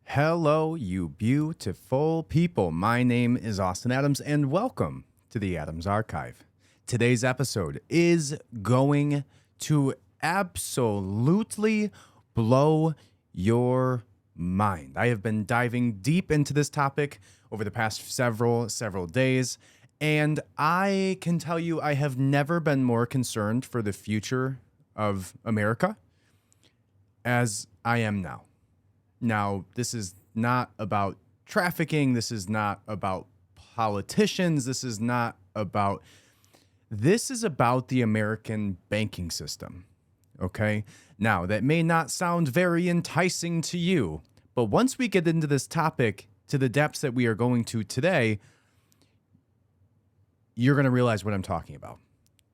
Hello, you beautiful people. My name is Austin Adams, and welcome to the Adams Archive. Today's episode is going to absolutely blow your mind. I have been diving deep into this topic over the past several days, and I can tell you I have never been more concerned for the future of America as I am now. Now, this is not about trafficking. This is not about politicians. This is about the American banking system. Okay? Now, that may not sound very enticing to you, but once we get into this topic to the depths that we are going to today, you're going to realize what I'm talking about.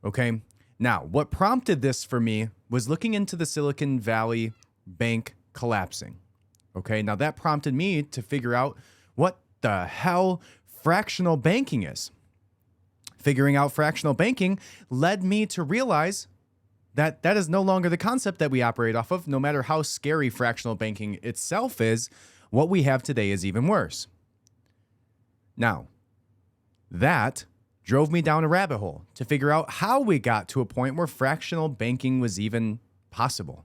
Okay? Now, what prompted this for me was looking into the Silicon Valley Bank collapsing. Okay, now that prompted me to figure out what the hell fractional banking is. Figuring out fractional banking led me to realize that that is no longer the concept that we operate off of. No matter how scary fractional banking itself is, what we have today is even worse. Now, that drove me down a rabbit hole to figure out how we got to a point where fractional banking was even possible,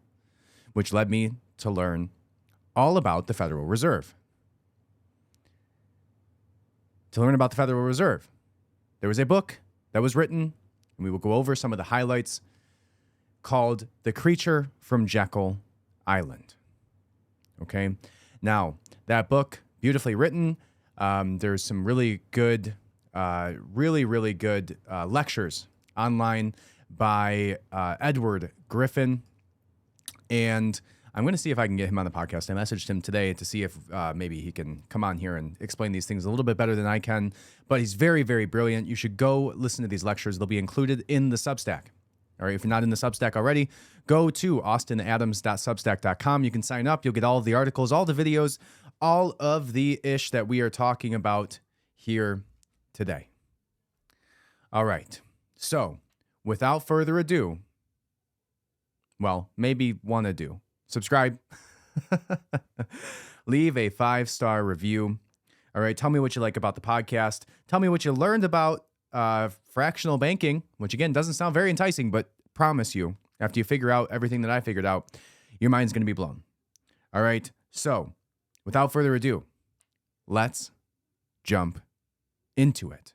which led me to learn all about the Federal Reserve. To learn about the Federal Reserve, there was a book that was written, and we will go over some of the highlights, called The Creature from Jekyll Island. Okay? Now, that book, beautifully written. There's some really good, really good lectures online by Edward Griffin, and I'm going to see if I can get him on the podcast. I messaged him today to see if maybe he can come on here and explain these things a little bit better than I can. But he's very, very brilliant. You should go listen to these lectures. They'll be included in the Substack. All right, if you're not in the Substack already, go to austinadams.substack.com. You can sign up. You'll get all of the articles, all the videos, all of the ish that we are talking about here today. All right, so without further ado, well, maybe one ado. Subscribe, leave a 5-star review. All right, tell me what you like about the podcast. Tell me what you learned about fractional banking, which again doesn't sound very enticing, but promise you, after you figure out everything that I figured out, your mind's going to be blown. All right, so without further ado, let's jump into it.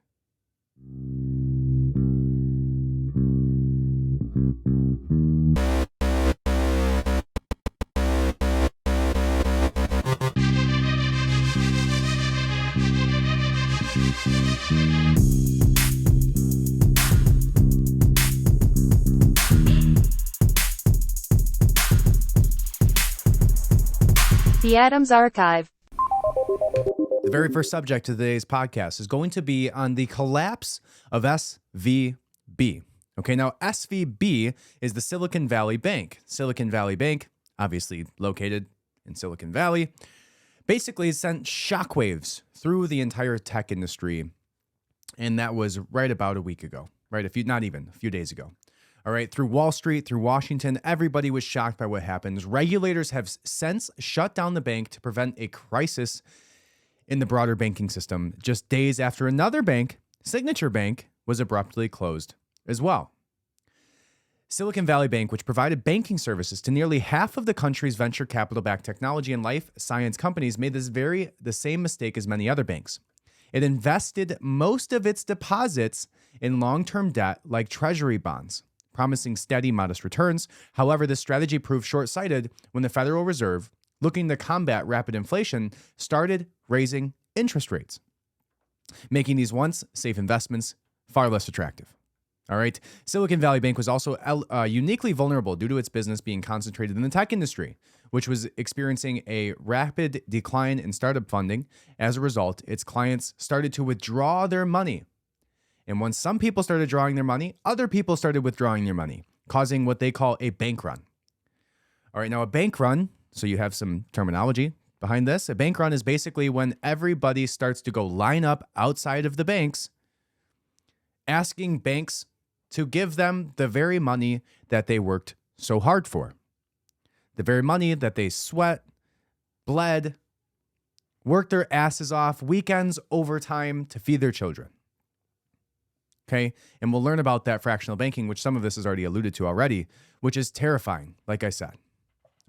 The Adams Archive. The very first subject of today's podcast is going to be on the collapse of SVB. Okay, now SVB is the Silicon Valley Bank. Silicon Valley Bank, obviously located in Silicon Valley, basically sent shockwaves through the entire tech industry. And that was right about a week ago, right? A few days ago. All right, through Wall Street, through Washington, everybody was shocked by what happened. Regulators have since shut down the bank to prevent a crisis in the broader banking system, just days after another bank, Signature Bank, was abruptly closed as well. Silicon Valley Bank, which provided banking services to nearly half of the country's venture capital-backed technology and life science companies, made the same mistake as many other banks. It invested most of its deposits in long-term debt like treasury bonds, promising steady, modest returns. However, this strategy proved short-sighted when the Federal Reserve, looking to combat rapid inflation, started raising interest rates, making these once safe investments far less attractive. All right. Silicon Valley Bank was also uniquely vulnerable due to its business being concentrated in the tech industry, which was experiencing a rapid decline in startup funding. As a result, its clients started to withdraw their money. And once some people started drawing their money, other people started withdrawing their money, causing what they call a bank run. All right. Now, a bank run, so you have some terminology behind this. A bank run is basically when everybody starts to go line up outside of the banks, asking banks to give them the very money that they worked so hard for, the very money that they sweat, bled, worked their asses off, weekends, overtime to feed their children. Okay. And we'll learn about that fractional banking, which some of this is already alluded to already, which is terrifying, like I said.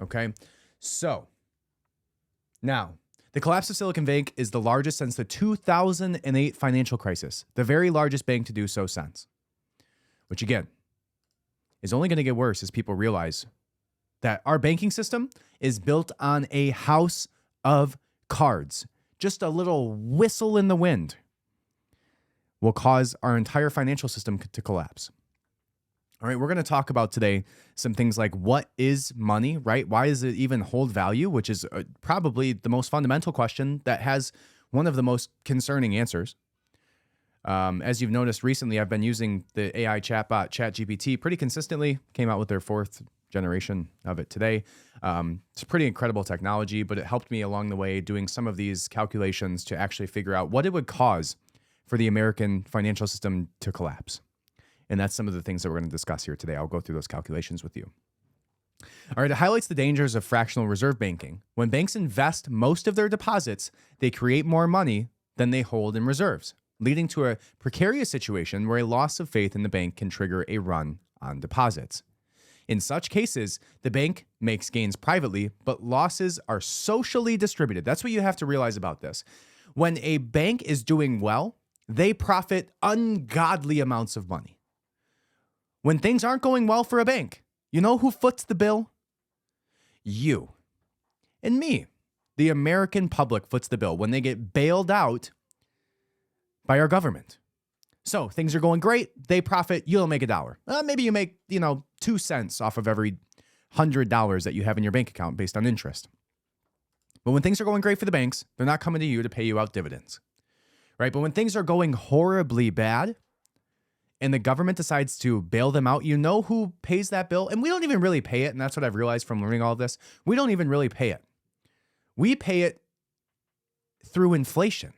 Okay. So now, the collapse of Silicon Bank is the largest since the 2008 financial crisis, the very largest bank to do so since, which again is only going to get worse as people realize that our banking system is built on a house of cards. Just a little whistle in the wind will cause our entire financial system to collapse. All right, we're going to talk about today some things like what is money, right? Why does it even hold value, which is probably the most fundamental question that has one of the most concerning answers. As you've noticed recently, I've been using the AI chatbot ChatGPT pretty consistently, came out with their 4th generation of it today. It's a pretty incredible technology, but it helped me along the way doing some of these calculations to actually figure out what it would cause for the American financial system to collapse. And that's some of the things that we're going to discuss here today. I'll go through those calculations with you. All right, it highlights the dangers of fractional reserve banking. When banks invest most of their deposits, they create more money than they hold in reserves, leading to a precarious situation where a loss of faith in the bank can trigger a run on deposits. In such cases, the bank makes gains privately, but losses are socially distributed. That's what you have to realize about this. When a bank is doing well, they profit ungodly amounts of money. When things aren't going well for a bank, you know who foots the bill? You and me. The American public foots the bill when they get bailed out by our government. So things are going great. They profit. You don't make $1. Maybe you make, 2 cents off of every $100 that you have in your bank account based on interest. But when things are going great for the banks, they're not coming to you to pay you out dividends, right? But when things are going horribly bad, and the government decides to bail them out, you know who pays that bill? And we don't even really pay it. And that's what I've realized from learning all of this. We don't even really pay it. We pay it through inflation.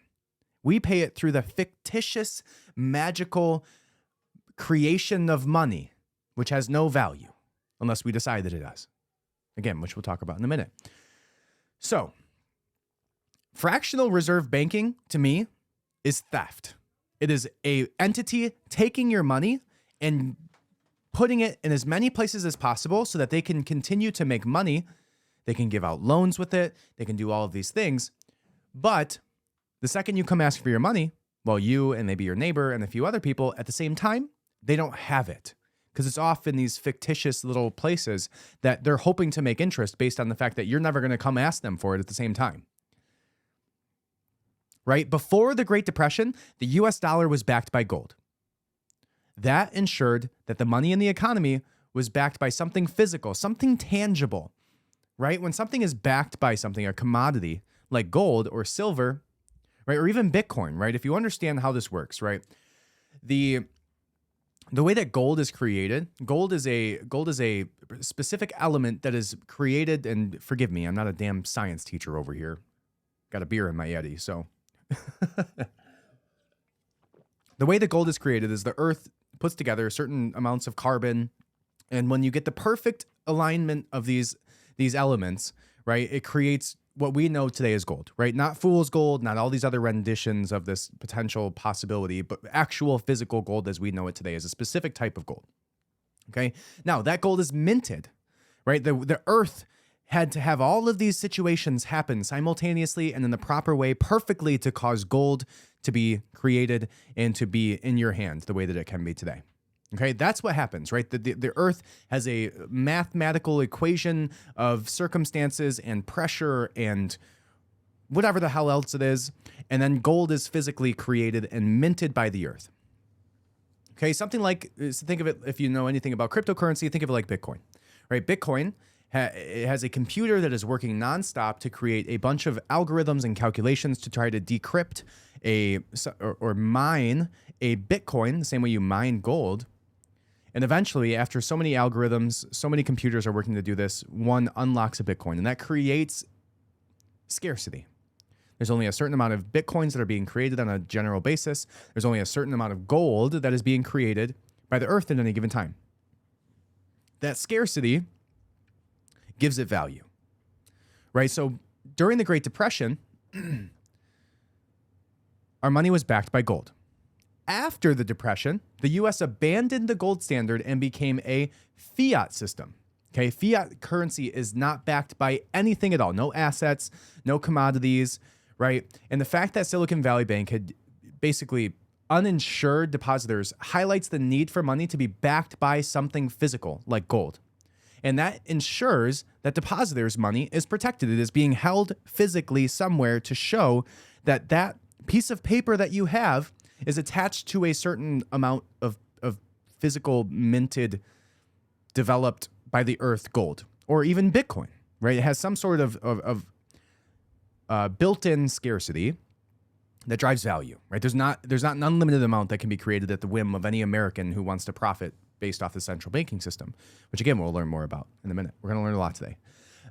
We pay it through the fictitious, magical creation of money, which has no value unless we decide that it does. Again, which we'll talk about in a minute. So, fractional reserve banking, to me, is theft. It is an entity taking your money and putting it in as many places as possible so that they can continue to make money. They can give out loans with it. They can do all of these things. But the second you come ask for your money, well, you and maybe your neighbor and a few other people at the same time, they don't have it because it's off in these fictitious little places that they're hoping to make interest based on the fact that you're never going to come ask them for it at the same time. Right? Before the Great Depression, the US dollar was backed by gold. That ensured that the money in the economy was backed by something physical, something tangible, right? When something is backed by something, a commodity like gold or silver, right? Or even Bitcoin, right? If you understand how this works, right? The way that gold is created, gold is a specific element that is created, and forgive me, I'm not a damn science teacher over here. Got a beer in my Yeti, so. The way that gold is created is the earth puts together certain amounts of carbon, and when you get the perfect alignment of these elements, right, it creates what we know today as gold, right? Not fool's gold, not all these other renditions of this potential possibility, but actual physical gold as we know it today is a specific type of gold. Okay, now that gold is minted, right? The earth had to have all of these situations happen simultaneously and in the proper way, perfectly, to cause gold to be created and to be in your hand the way that it can be today. Okay, that's what happens, right? The earth has a mathematical equation of circumstances and pressure and whatever the hell else it is, and then gold is physically created and minted by the earth. Okay, something like, think of it, if you know anything about cryptocurrency, think of it like Bitcoin, right? Bitcoin it has a computer that is working nonstop to create a bunch of algorithms and calculations to try to decrypt or mine a Bitcoin, the same way you mine gold. And eventually, after so many algorithms, so many computers are working to do this, one unlocks a Bitcoin, and that creates scarcity. There's only a certain amount of Bitcoins that are being created on a general basis. There's only a certain amount of gold that is being created by the earth at any given time. That scarcity gives it value, right? So during the Great Depression, our money was backed by gold. After the Depression, the U.S. abandoned the gold standard and became a fiat system. Okay, fiat currency is not backed by anything at all. No assets, no commodities, right? And the fact that Silicon Valley Bank had basically uninsured depositors highlights the need for money to be backed by something physical like gold. And that ensures that depositors' money is protected. It is being held physically somewhere to show that that piece of paper that you have is attached to a certain amount of physical minted, developed by the earth gold, or even Bitcoin, right? It has some sort of built-in scarcity that drives value, right? There's not an unlimited amount that can be created at the whim of any American who wants to profit based off the central banking system, which again, we'll learn more about in a minute. We're going to learn a lot today.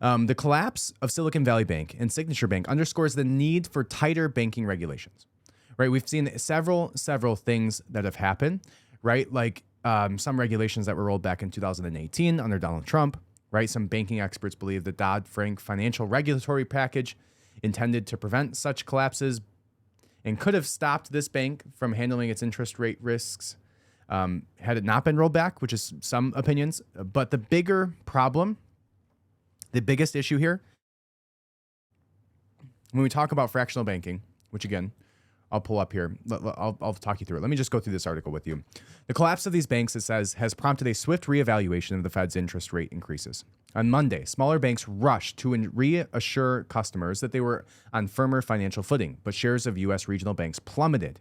The collapse of Silicon Valley Bank and Signature Bank underscores the need for tighter banking regulations, right? We've seen several things that have happened, right? Like some regulations that were rolled back in 2018 under Donald Trump, right? Some banking experts believe the Dodd-Frank financial regulatory package intended to prevent such collapses and could have stopped this bank from handling its interest rate risks had it not been rolled back, which is some opinions. But the bigger problem, the biggest issue here, when we talk about fractional banking, which again, I'll pull up here. I'll talk you through it. Let me just go through this article with you. The collapse of these banks, it says, has prompted a swift reevaluation of the Fed's interest rate increases. On Monday, smaller banks rushed to reassure customers that they were on firmer financial footing, but shares of U.S. regional banks plummeted.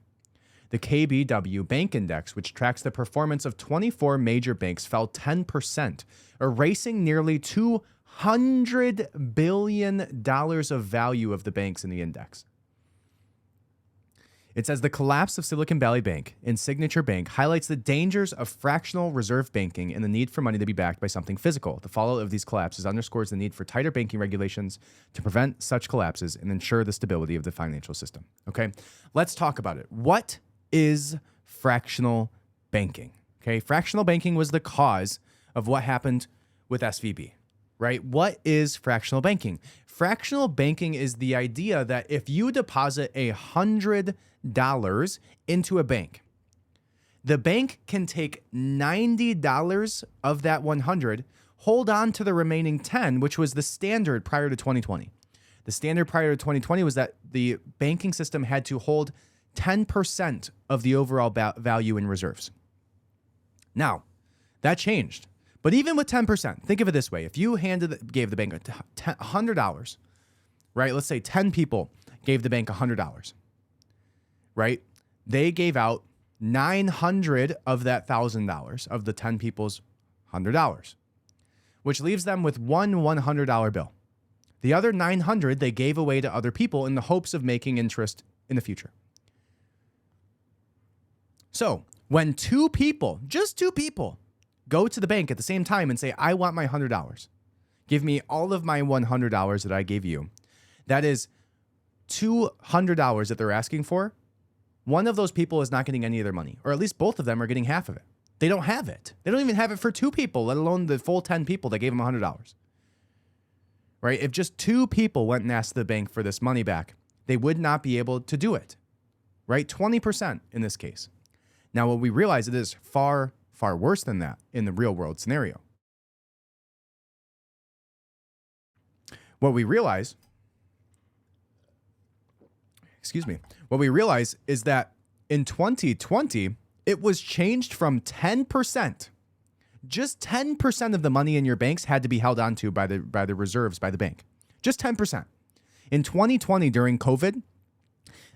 The KBW Bank Index, which tracks the performance of 24 major banks, fell 10%, erasing nearly $200 billion of value of the banks in the index. It says the collapse of Silicon Valley Bank and Signature Bank highlights the dangers of fractional reserve banking and the need for money to be backed by something physical. The fallout of these collapses underscores the need for tighter banking regulations to prevent such collapses and ensure the stability of the financial system. Okay, let's talk about it. What is fractional banking? Okay, fractional banking was the cause of what happened with SVB, right? What is fractional banking? Fractional banking is the idea that if you deposit $100 into a bank, the bank can take $90 of that 100, hold on to the remaining 10, which was the standard prior to 2020. The standard prior to 2020 was that the banking system had to hold 10% of the overall value in reserves. Now, that changed. But even with 10%, think of it this way. If you gave the bank $100, right? Let's say 10 people gave the bank $100, right? They gave out 900 of that $1,000 of the 10 people's $100, which leaves them with one $100 bill. The other 900 they gave away to other people in the hopes of making interest in the future. So when just two people, go to the bank at the same time and say, I want my $100. Give me all of my $100 that I gave you. That is $200 that they're asking for. One of those people is not getting any of their money, or at least both of them are getting half of it. They don't have it. They don't even have it for two people, let alone the full 10 people that gave them $100. Right? If just two people went and asked the bank for this money back, they would not be able to do it. Right? 20% in this case. Now, what we realize, it is far worse than that in the real world scenario. What we realize is that in 2020, it was changed from 10%. Just 10% of the money in your banks had to be held onto by the reserves by the bank. Just 10%. In 2020, during COVID,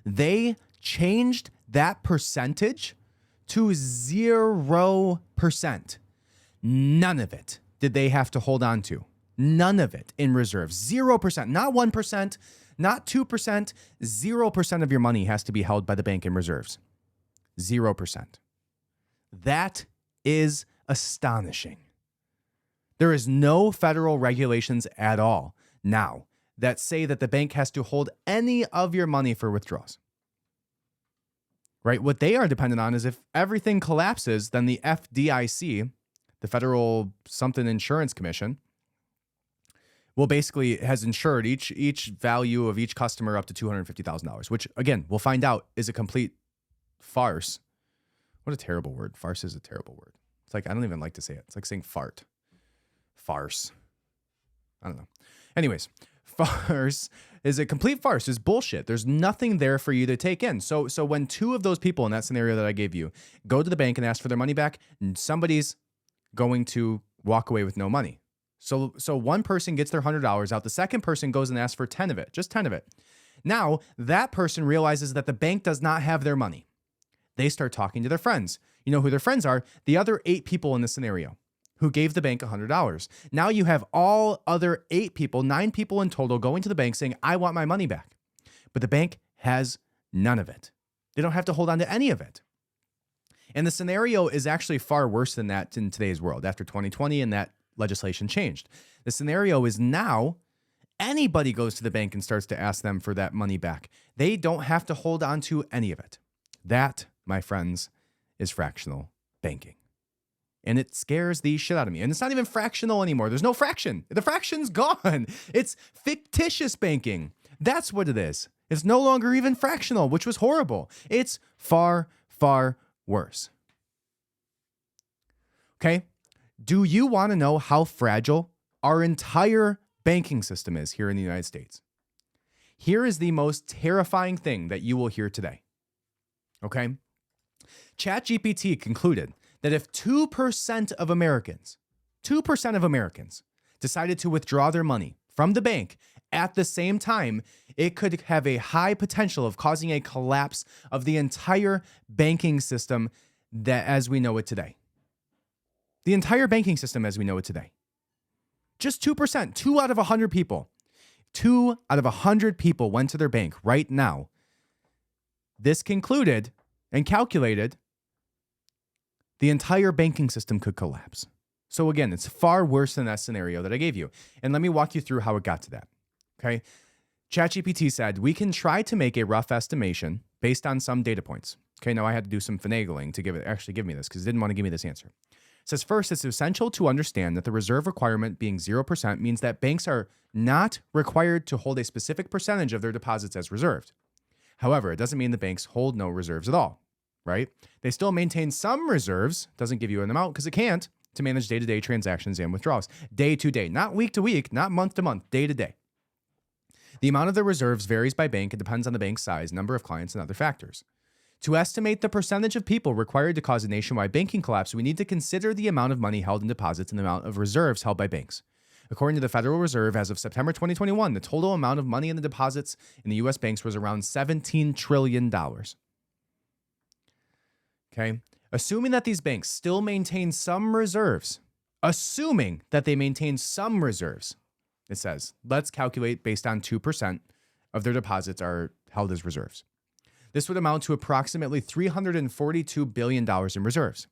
they changed that percentage to 0%. None of it did they have to hold on to. None of it in reserves. 0%, not 1%, not 2%. 0% of your money has to be held by the bank in reserves. 0%. That is astonishing. There is no federal regulations at all now that say that the bank has to hold any of your money for withdrawals. Right? What they are dependent on is if everything collapses, then the FDIC, the Federal Something Insurance Commission, Well, basically has insured each value of each customer up to $250,000, which again, we'll find out is a complete farce. What a terrible word. Farce is a terrible word. It's like, I don't even like to say it. It's like saying fart. Farce. I don't know. Anyways, farce is a complete farce. It's bullshit. There's nothing there for you to take in. So when two of those people in that scenario that I gave you go to the bank and ask for their money back, somebody's going to walk away with no money. So one person gets their $100 out. The second person goes and asks for 10 of it, just 10 of it. Now that person realizes that the bank does not have their money. They start talking to their friends. You know who their friends are? The other 8 people in the scenario who gave the bank $100. Now you have all other 8 people, 9 people in total going to the bank saying, I want my money back. But the bank has none of it. They don't have to hold on to any of it. And the scenario is actually far worse than that in today's world after 2020 and that legislation changed. The scenario is now anybody goes to the bank and starts to ask them for that money back. They don't have to hold on to any of it. That, my friends, is fractional banking. And it scares the shit out of me. And it's not even fractional anymore. There's no fraction. The fraction's gone. It's fictitious banking. That's what it is. It's no longer even fractional, which was horrible. It's far, far worse. Okay? Do you want to know how fragile our entire banking system is here in the United States? Here is the most terrifying thing that you will hear today. Okay? ChatGPT concluded that if 2% of Americans decided to withdraw their money from the bank at the same time, it could have a high potential of causing a collapse of the entire banking system that as we know it today. The entire banking system as we know it today. Just 2%, 2 out of 100 people. 2 out of 100 people went to their bank right now. This concluded and calculated the entire banking system could collapse. So again, it's far worse than that scenario that I gave you. And let me walk you through how it got to that. Okay. ChatGPT said, we can try to make a rough estimation based on some data points. Okay. Now I had to do some finagling to give me this because it didn't want to give me this answer. It says, first, it's essential to understand that the reserve requirement being 0% means that banks are not required to hold a specific percentage of their deposits as reserved. However, it doesn't mean the banks hold no reserves at all, right? They still maintain some reserves, doesn't give you an amount because it can't, to manage day-to-day transactions and withdrawals. Day to day, not week to week, not month to month, day to day. The amount of the reserves varies by bank and depends on the bank's size, number of clients, and other factors. To estimate the percentage of people required to cause a nationwide banking collapse, we need to consider the amount of money held in deposits and the amount of reserves held by banks. According to the Federal Reserve, as of September 2021, the total amount of money in the deposits in the U.S. banks was around $17 trillion. Okay? Assuming that these banks still maintain some reserves, it says, let's calculate based on 2% of their deposits are held as reserves. This would amount to approximately $342 billion in reserves.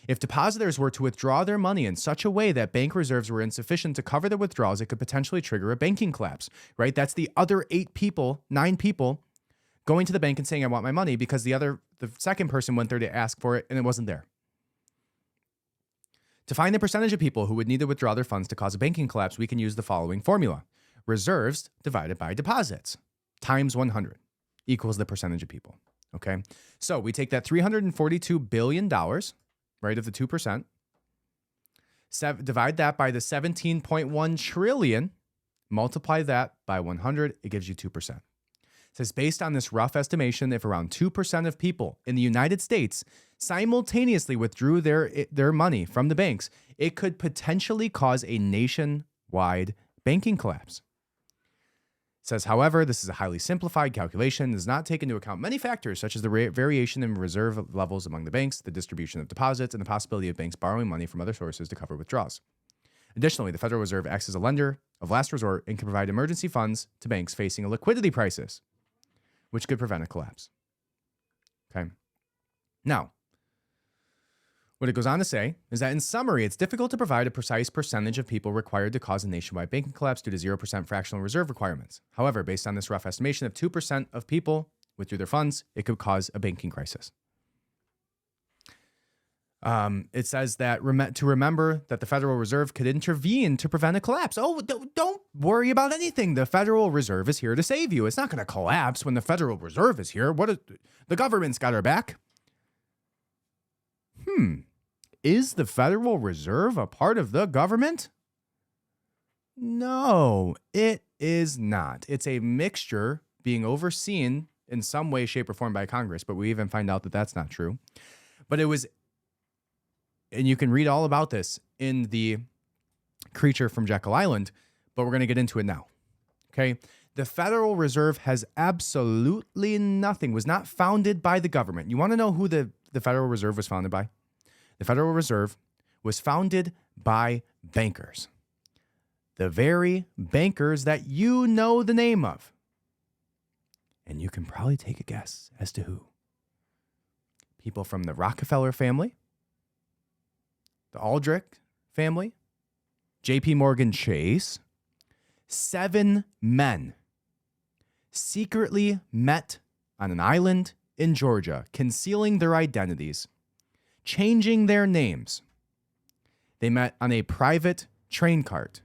If depositors were to withdraw their money in such a way that bank reserves were insufficient to cover the withdrawals, it could potentially trigger a banking collapse, right? That's the other 9 people going to the bank and saying, I want my money, because the second person went there to ask for it and it wasn't there. To find the percentage of people who would need to withdraw their funds to cause a banking collapse, we can use the following formula. Reserves divided by deposits times 100 equals the percentage of people, okay? So we take that $342 billion, right, of the 2%, divide that by the 17.1 trillion, multiply that by 100, it gives you 2%. It says, based on this rough estimation, if around 2% of people in the United States simultaneously withdrew their money from the banks, it could potentially cause a nationwide banking collapse. It says, however, this is a highly simplified calculation and does not take into account many factors such as the variation in reserve levels among the banks, the distribution of deposits, and the possibility of banks borrowing money from other sources to cover withdrawals. Additionally, the Federal Reserve acts as a lender of last resort and can provide emergency funds to banks facing a liquidity crisis, which could prevent a collapse. Okay. Now, what it goes on to say is that in summary, it's difficult to provide a precise percentage of people required to cause a nationwide banking collapse due to 0% fractional reserve requirements. However, based on this rough estimation, if 2% of people withdrew their funds, it could cause a banking crisis. It says that to remember that the Federal Reserve could intervene to prevent a collapse. Oh, don't worry about anything. The Federal Reserve is here to save you. It's not going to collapse when the Federal Reserve is here. The government's got our back. Is the Federal Reserve a part of the government? No, it is not. It's a mixture being overseen in some way, shape, or form by Congress, but we even find out that that's not true. But it was, and you can read all about this in the creature from Jekyll Island, but we're going to get into it now. Okay. The Federal Reserve has absolutely nothing, was not founded by the government. You want to know who the Federal Reserve was founded by? The Federal Reserve was founded by bankers. The very bankers that you know the name of. And you can probably take a guess as to who. People from the Rockefeller family, the Aldrich family, J.P. Morgan Chase. 7 men secretly met on an island in Georgia, concealing their identities, changing their names. They met on a private train cart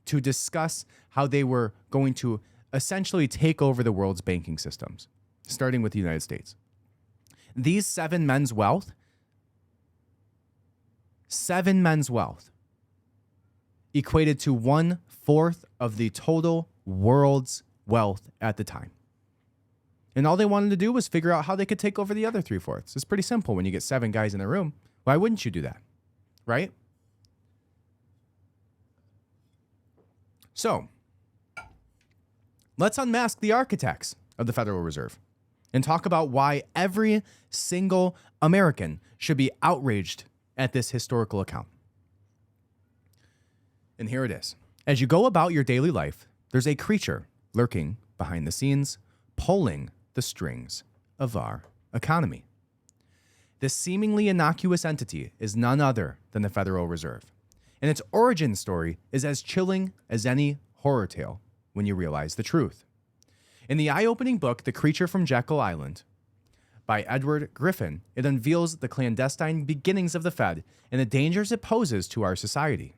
to discuss how they were going to essentially take over the world's banking systems, starting with the United States. These 7 men's wealth equated to 1/4 of the total world's wealth at the time. And all they wanted to do was figure out how they could take over the other 3/4. It's pretty simple when you get 7 guys in a room. Why wouldn't you do that? Right? So, let's unmask the architects of the Federal Reserve and talk about why every single American should be outraged at this historical account. And here it is. As you go about your daily life, there's a creature lurking behind the scenes, pulling the strings of our economy. This seemingly innocuous entity is none other than the Federal Reserve. And its origin story is as chilling as any horror tale when you realize the truth. In the eye-opening book, The Creature from Jekyll Island, by Edward Griffin, it unveils the clandestine beginnings of the Fed and the dangers it poses to our society.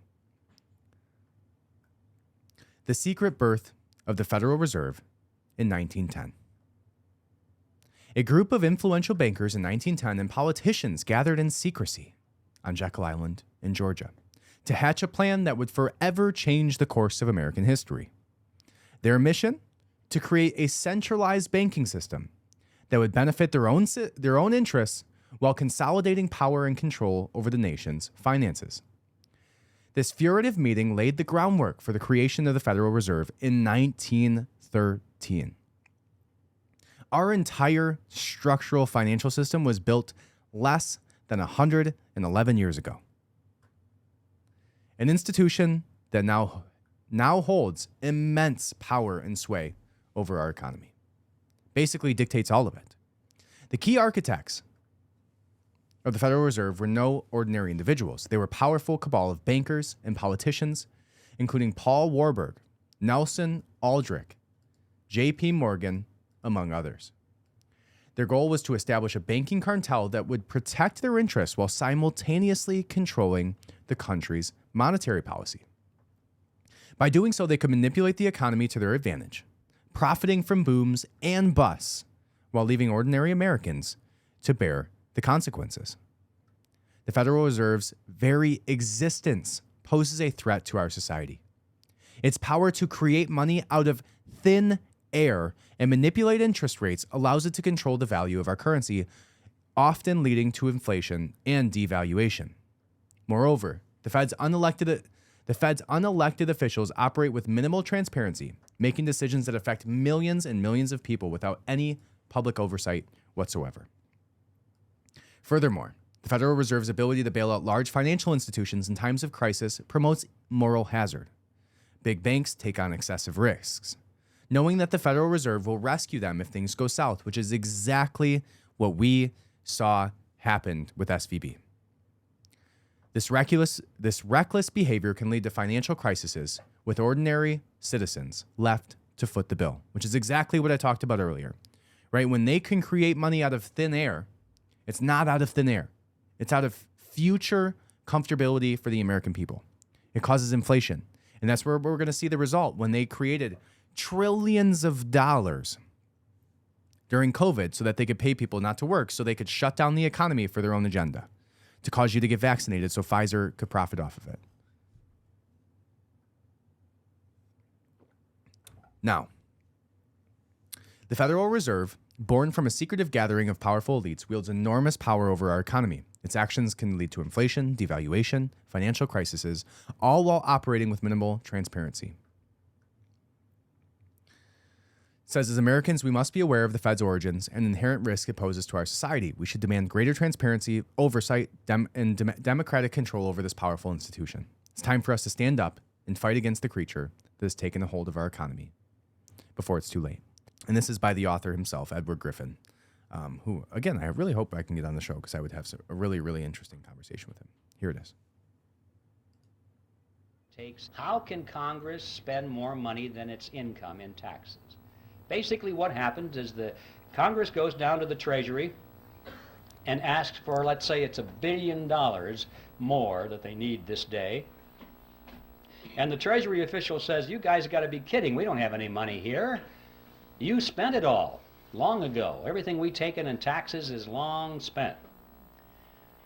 The secret birth of the Federal Reserve in 1910. A group of influential bankers in 1910 and politicians gathered in secrecy on Jekyll Island in Georgia to hatch a plan that would forever change the course of American history. Their mission? To create a centralized banking system that would benefit their own interests while consolidating power and control over the nation's finances. This furtive meeting laid the groundwork for the creation of the Federal Reserve in 1913. Our entire structural financial system was built less than 111 years ago. An institution that now holds immense power and sway over our economy. Basically dictates all of it. The key architects of the Federal Reserve were no ordinary individuals. They were a powerful cabal of bankers and politicians, including Paul Warburg, Nelson Aldrich, J.P. Morgan, among others. Their goal was to establish a banking cartel that would protect their interests while simultaneously controlling the country's monetary policy. By doing so, they could manipulate the economy to their advantage, profiting from booms and busts while leaving ordinary Americans to bear the consequences. The Federal Reserve's very existence poses a threat to our society. Its power to create money out of thin air and manipulate interest rates allows it to control the value of our currency, often leading to inflation and devaluation. Moreover, the Fed's unelected officials operate with minimal transparency, making decisions that affect millions and millions of people without any public oversight whatsoever. Furthermore, the Federal Reserve's ability to bail out large financial institutions in times of crisis promotes moral hazard. Big banks take on excessive risks, knowing that the Federal Reserve will rescue them if things go south, which is exactly what we saw happened with SVB. This reckless behavior can lead to financial crises with ordinary citizens left to foot the bill, which is exactly what I talked about earlier, right? When they can create money out of thin air, it's not out of thin air. It's out of future comfortability for the American people. It causes inflation. And that's where we're going to see the result when they created trillions of dollars during COVID so that they could pay people not to work, so they could shut down the economy for their own agenda, to cause you to get vaccinated so Pfizer could profit off of it. Now, the Federal Reserve, born from a secretive gathering of powerful elites, wields enormous power over our economy. Its actions can lead to inflation, devaluation, financial crises, all while operating with minimal transparency. It says, as Americans, we must be aware of the Fed's origins and inherent risk it poses to our society. We should demand greater transparency, oversight, and democratic control over this powerful institution. It's time for us to stand up and fight against the creature that has taken a hold of our economy before it's too late. And this is by the author himself, Edward Griffin, who, again, I really hope I can get on the show because I would have a really, really interesting conversation with him. Here it is. How can Congress spend more money than its income in taxes? Basically what happens is the Congress goes down to the Treasury and asks for, let's say it's $1 billion more that they need this day. And the Treasury official says, you guys got to be kidding. We don't have any money here. You spent it all long ago. Everything we taken in taxes is long spent.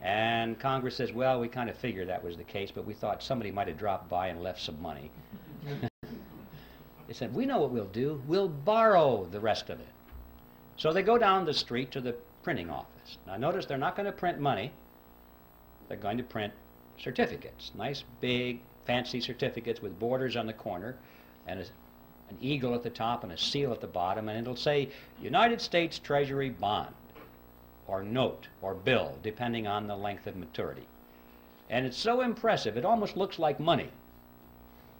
And Congress says, well, we kind of figured that was the case, but we thought somebody might have dropped by and left some money. They said, we know what we'll do. We'll borrow the rest of it. So they go down the street to the printing office. Now notice they're not going to print money. They're going to print certificates. Nice, big, fancy certificates with borders on the corner and an eagle at the top and a seal at the bottom, and it'll say United States Treasury bond or note or bill, depending on the length of maturity. And it's so impressive, it almost looks like money.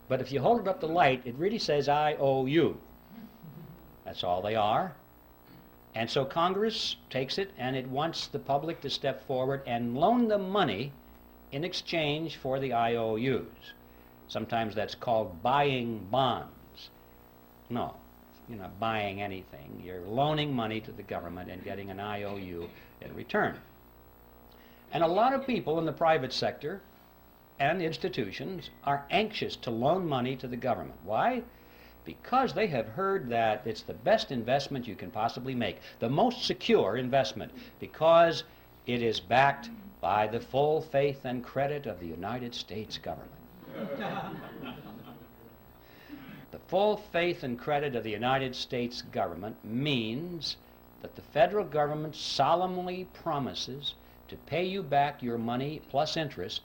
But if you hold it up to light, it really says IOU. That's all they are. And so Congress takes it and it wants the public to step forward and loan them money in exchange for the IOUs. Sometimes that's called buying bonds. No, you're not buying anything. You're loaning money to the government and getting an IOU in return. And a lot of people in the private sector and institutions are anxious to loan money to the government. Why? Because they have heard that it's the best investment you can possibly make, the most secure investment, because it is backed by the full faith and credit of the United States government. The full faith and credit of the United States government means that the federal government solemnly promises to pay you back your money plus interest.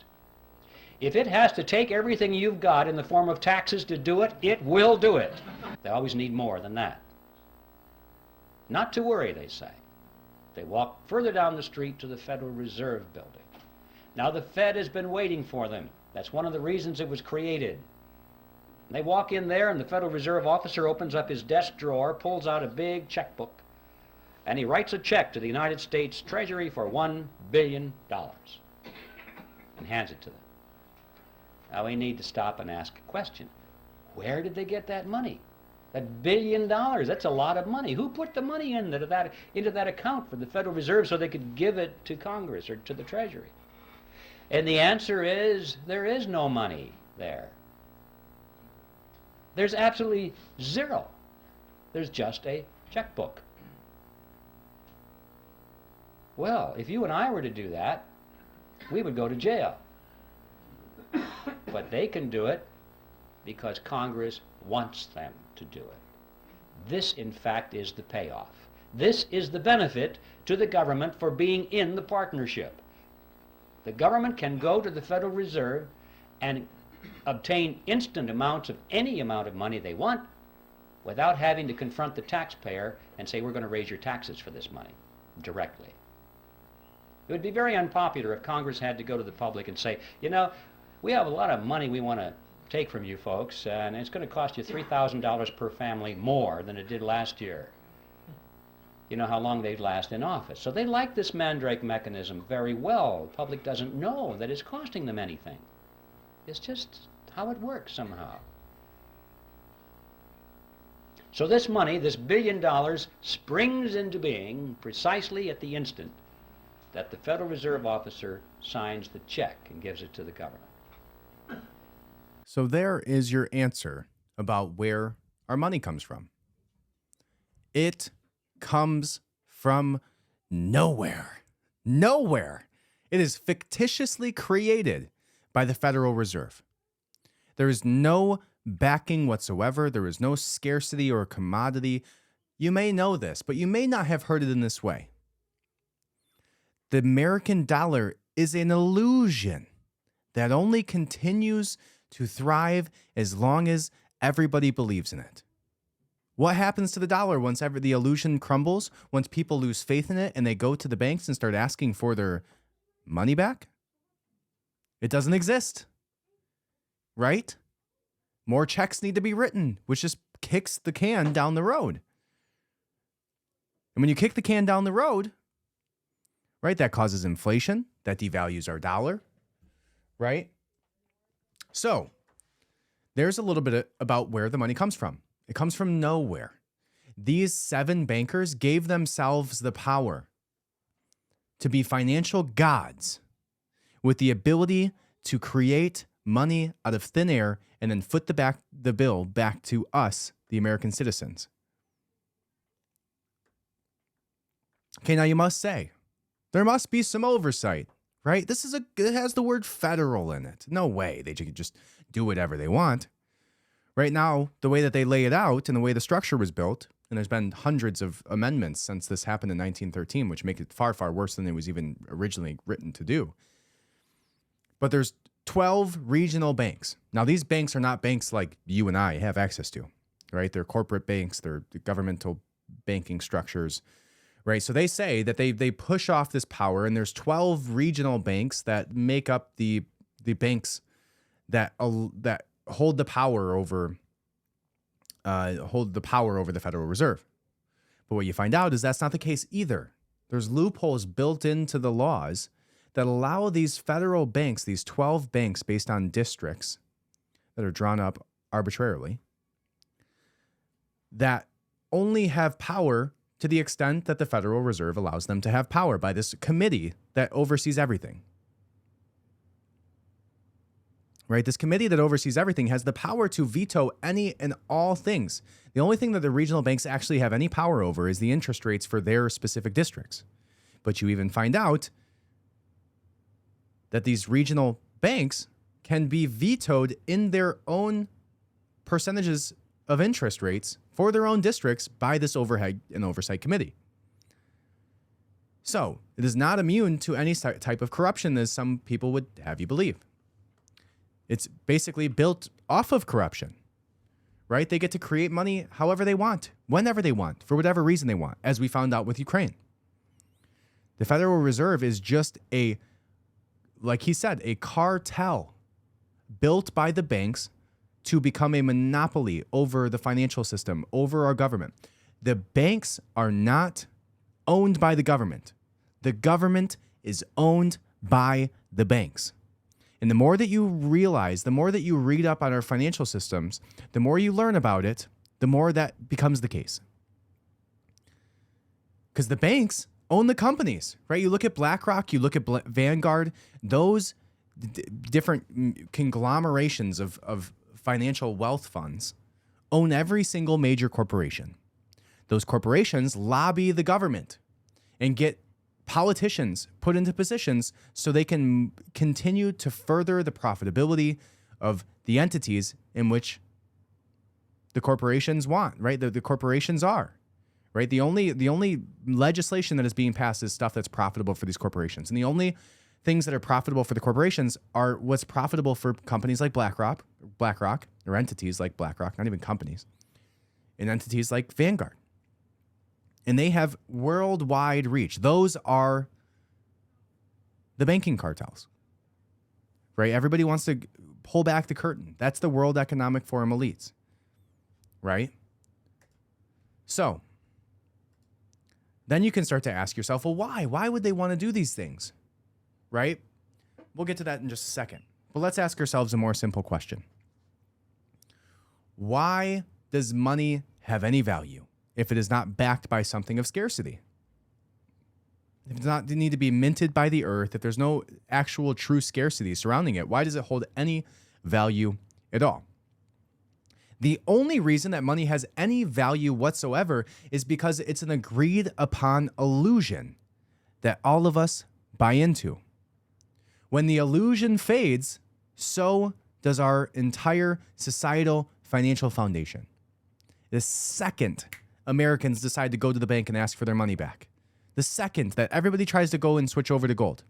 If it has to take everything you've got in the form of taxes to do it, it will do it. They always need more than that. Not to worry, they say. They walk further down the street to the Federal Reserve building. Now the Fed has been waiting for them. That's one of the reasons it was created. They walk in there and the Federal Reserve officer opens up his desk drawer, pulls out a big checkbook, and he writes a check to the United States Treasury for $1 billion and hands it to them. Now we need to stop and ask a question. Where did they get that money? That $1 billion, that's a lot of money. Who put the money into that account for the Federal Reserve so they could give it to Congress or to the Treasury? And the answer is, there is no money there. There's absolutely zero. There's just a checkbook. Well, if you and I were to do that, we would go to jail. But they can do it because Congress wants them to do it. This, in fact, is the payoff. This is the benefit to the government for being in the partnership. The government can go to the Federal Reserve and obtain instant amounts of any amount of money they want without having to confront the taxpayer and say, we're going to raise your taxes for this money directly. It would be very unpopular if Congress had to go to the public and say, you know, we have a lot of money we want to take from you folks, and it's going to cost you $3,000 per family more than it did last year. You know how long they'd last in office. So they like this mandrake mechanism very well. The public doesn't know that it's costing them anything. It's just how it works somehow. So this money, this $1 billion, springs into being precisely at the instant that the Federal Reserve officer signs the check and gives it to the government. So there is your answer about where our money comes from. It comes from nowhere. Nowhere. It is fictitiously created by the Federal Reserve. There is no backing whatsoever. There is no scarcity or commodity. You may know this, but you may not have heard it in this way. The American dollar is an illusion that only continues to thrive as long as everybody believes in it. What happens to the dollar once ever the illusion crumbles, once people lose faith in it and they go to the banks and start asking for their money back? It doesn't exist, right? More checks need to be written, which just kicks the can down the road. And when you kick the can down the road, right, that causes inflation, that devalues our dollar, right? So there's a little bit about where the money comes from. It comes from nowhere. These 7 bankers gave themselves the power to be financial gods with the ability to create money out of thin air and then foot the bill back to us, the American citizens. Okay, now you must say, there must be some oversight, right? It has the word federal in it. No way they could just do whatever they want. Right now, the way that they lay it out and the way the structure was built, and there's been hundreds of amendments since this happened in 1913, which make it far, far worse than it was even originally written to do. But there's 12 regional banks. Now, these banks are not banks like you and I have access to, right? They're corporate banks. They're governmental banking structures, right? So they say that they push off this power, and there's 12 regional banks that make up the banks that hold the power over the Federal Reserve. But what you find out is that's not the case either. There's loopholes built into the laws that allow these federal banks, these 12 banks based on districts that are drawn up arbitrarily, that only have power to the extent that the Federal Reserve allows them to have power by this committee that oversees everything. Right? This committee that oversees everything has the power to veto any and all things. The only thing that the regional banks actually have any power over is the interest rates for their specific districts. But you even find out that these regional banks can be vetoed in their own percentages of interest rates for their own districts by this overhead and oversight committee. So it is not immune to any type of corruption, as some people would have you believe. It's basically built off of corruption, right? They get to create money however they want, whenever they want, for whatever reason they want, as we found out with Ukraine. The Federal Reserve is just like he said, a cartel built by the banks to become a monopoly over the financial system, over our government. The banks are not owned by the government. The government is owned by the banks. And the more that you realize, the more that you read up on our financial systems, the more you learn about it, the more that becomes the case. Because the banks own the companies, right? You look at BlackRock, you look at Vanguard, those different conglomerations of financial wealth funds own every single major corporation. Those corporations lobby the government and get politicians put into positions so they can continue to further the profitability of the entities in which the corporations want, right? The corporations are, right? The only legislation that is being passed is stuff that's profitable for these corporations. And the only things that are profitable for the corporations are what's profitable for companies like BlackRock, or entities like BlackRock, not even companies, and entities like Vanguard. And they have worldwide reach. Those are the banking cartels, right? Everybody wants to pull back the curtain. That's the World Economic Forum elites, right? So then you can start to ask yourself, well, why? Why would they want to do these things, right? We'll get to that in just a second. But let's ask ourselves a more simple question. Why does money have any value if it is not backed by something of scarcity? if it does not need to be minted by the earth, if there's no actual true scarcity surrounding it, why does it hold any value at all? The only reason that money has any value whatsoever is because it's an agreed upon illusion that all of us buy into. When the illusion fades, so does our entire societal financial foundation. The second Americans decide to go to the bank and ask for their money back, the second that everybody tries to go and switch over to gold,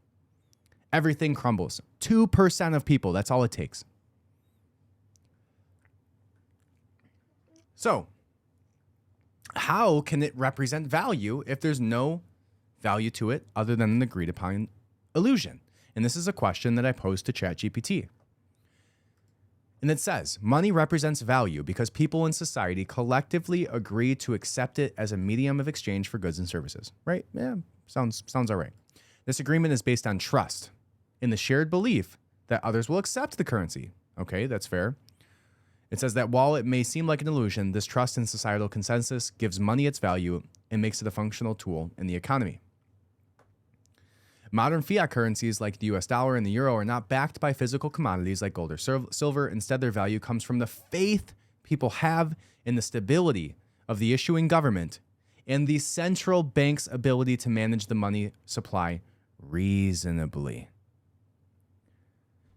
everything crumbles. 2% of people, that's all it takes. So, how can it represent value if there's no value to it other than an agreed upon illusion? And this is a question that I posed to ChatGPT. And it says, money represents value because people in society collectively agree to accept it as a medium of exchange for goods and services. Right? Yeah, sounds all right. This agreement is based on trust in the shared belief that others will accept the currency. Okay, that's fair. It says that while it may seem like an illusion, this trust in societal consensus gives money its value and makes it a functional tool in the economy. Modern fiat currencies like the US dollar and the euro are not backed by physical commodities like gold or silver. Instead, their value comes from the faith people have in the stability of the issuing government and the central bank's ability to manage the money supply reasonably.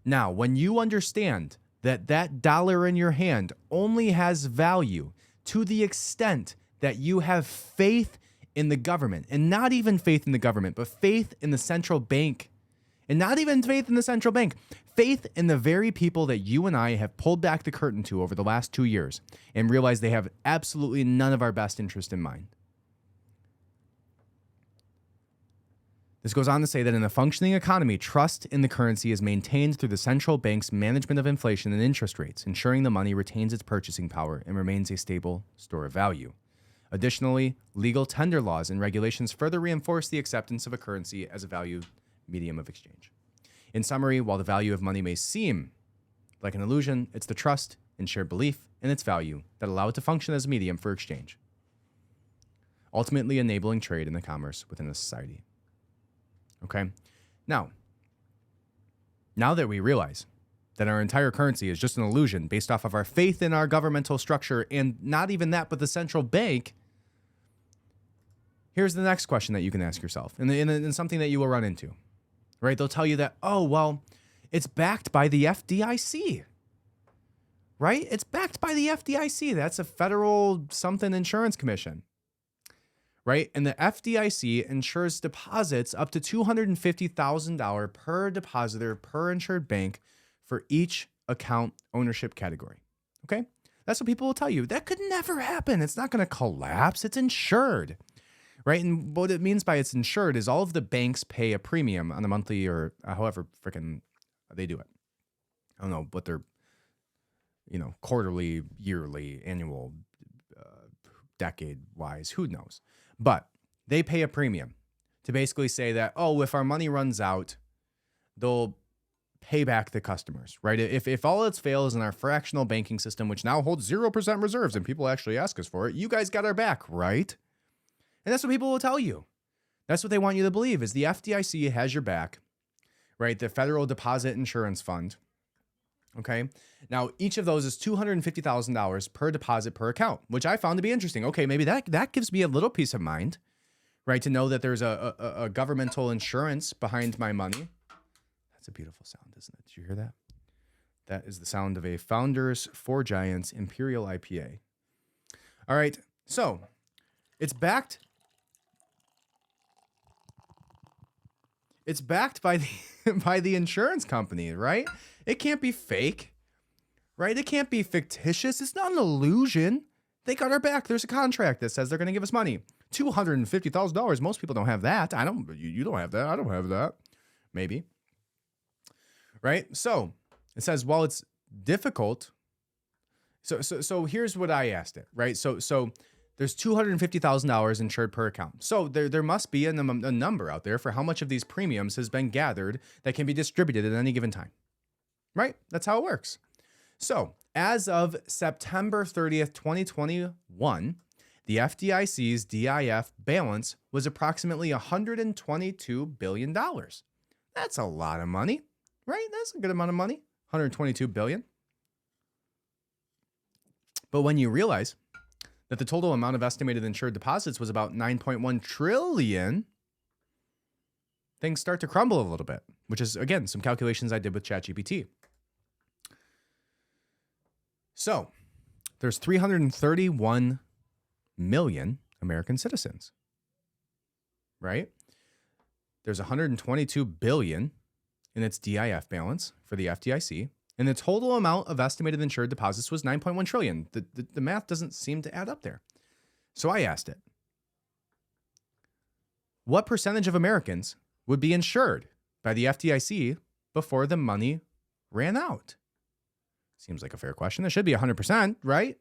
Now, when you understand that that dollar in your hand only has value to the extent that you have faith in the government, and not even faith in the government, but faith in the central bank, and not even faith in the central bank, faith in the very people that you and I have pulled back the curtain to over the last 2 years and realized they have absolutely none of our best interest in mind. This goes on to say that in a functioning economy, trust in the currency is maintained through the central bank's management of inflation and interest rates, ensuring the money retains its purchasing power and remains a stable store of value. Additionally, legal tender laws and regulations further reinforce the acceptance of a currency as a value medium of exchange. In summary, while the value of money may seem like an illusion, it's the trust and shared belief in its value that allow it to function as a medium for exchange, ultimately enabling trade and the commerce within a society. Okay? Now that we realize that our entire currency is just an illusion based off of our faith in our governmental structure, and not even that, but the central bank, here's the next question that you can ask yourself, and something that you will run into, right? They'll tell you that, oh, well, it's backed by the FDIC, right? It's backed by the FDIC. That's a federal something insurance commission, right? And the FDIC insures deposits up to $250,000 per depositor per insured bank for each account ownership category. Okay? That's what people will tell you. That could never happen. It's not going to collapse. It's insured, right? And what it means by it's insured is all of the banks pay a premium on a monthly or however freaking they do it. I don't know what they're, quarterly, yearly, annual, decade-wise, who knows? But they pay a premium to basically say that, oh, if our money runs out, they'll pay back the customers, right? If all else fails in our fractional banking system, which now holds 0% reserves and people actually ask us for it, you guys got our back, right? And that's what people will tell you. That's what they want you to believe is the FDIC has your back, right? The Federal Deposit Insurance Fund. Okay. Now, each of those is $250,000 per deposit per account, which I found to be interesting. Okay, maybe that gives me a little peace of mind, right? To know that there's a governmental insurance behind my money. That's a beautiful sound, isn't it? Did you hear that? That is the sound of a Founders 4 Giants Imperial IPA. All right, so it's backed. It's backed by the insurance company, right? It can't be fake, right? It can't be fictitious. It's not an illusion. They got our back. There's a contract that says they're going to give us money. $250,000. Most people don't have that. You don't have that. I don't have that. Maybe. Right? So it says, while it's difficult. So here's what I asked it, right? So there's $250,000 insured per account. So there must be a number out there for how much of these premiums has been gathered that can be distributed at any given time, right? That's how it works. So as of September 30th, 2021, the FDIC's DIF balance was approximately $122 billion. That's a lot of money, right? That's a good amount of money, $122 billion. But when you realize that the total amount of estimated insured deposits was about $9.1 trillion, things start to crumble a little bit, which is, again, some calculations I did with ChatGPT. So there's 331 million American citizens, right? There's 122 billion in its DIF balance for the FDIC, and the total amount of estimated insured deposits was 9.1 trillion. The math doesn't seem to add up there. So I asked it, what percentage of Americans would be insured by the FDIC before the money ran out? Seems like a fair question. It should be 100%, right?